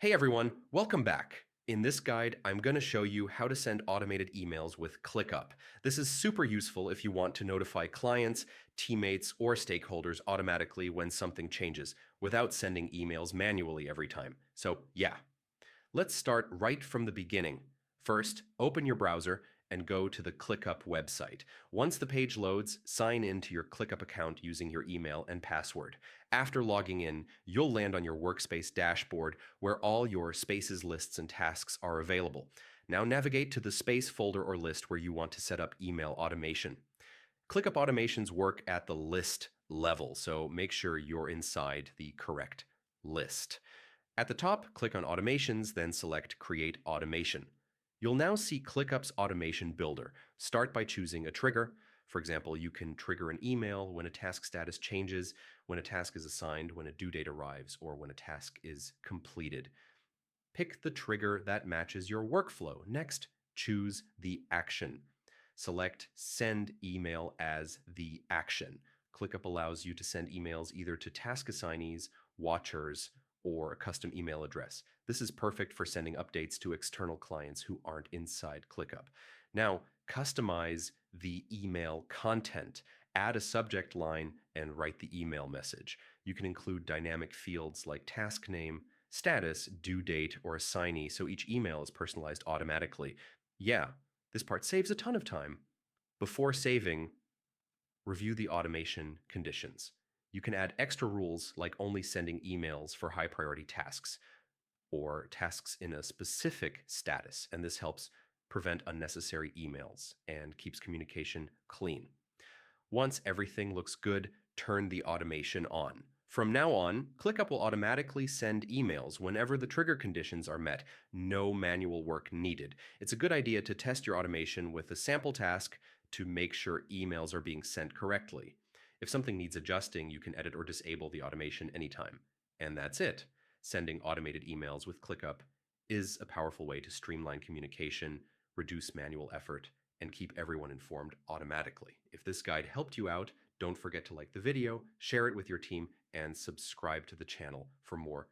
Hey everyone, welcome back. In this guide, I'm going to show you how to send automated emails with Clickup. This is super useful if you want to notify clients, teammates, or stakeholders automatically when something changes without sending emails manually every time. So yeah, let's start right from the beginning. First, open your browser and go to the Clickup website. Once the page loads, sign in to your Clickup account using your email and password. After logging in, you'll land on your workspace dashboard where all your spaces, lists, and tasks are available. Now navigate to the space folder or list where you want to set up email automation. ClickUp automations work at the list level, so make sure you're inside the correct list. At the top, click on Automations, then select Create Automation. You'll now see ClickUp's Automation Builder. Start by choosing a trigger. For example, you can trigger an email when a task status changes, when a task is assigned, when a due date arrives, or when a task is completed. Pick the trigger that matches your workflow. Next, choose the action. Select Send Email as the action. ClickUp allows you to send emails either to task assignees, watchers, or a custom email address. This is perfect for sending updates to external clients who aren't inside ClickUp. Now, customize the email content. Add a subject line and write the email message. You can include dynamic fields like task name, status, due date, or assignee, so each email is personalized automatically. Yeah, this part saves a ton of time. Before saving, review the automation conditions. You can add extra rules like only sending emails for high priority tasks or tasks in a specific status, and this helps prevent unnecessary emails and keeps communication clean. Once everything looks good, turn the automation on. From now on, ClickUp will automatically send emails whenever the trigger conditions are met. No manual work needed. It's a good idea to test your automation with a sample task to make sure emails are being sent correctly. If something needs adjusting, you can edit or disable the automation anytime. And that's it. Sending automated emails with ClickUp is a powerful way to streamline communication, reduce manual effort, and keep everyone informed automatically. If this guide helped you out, don't forget to like the video, share it with your team, and subscribe to the channel for more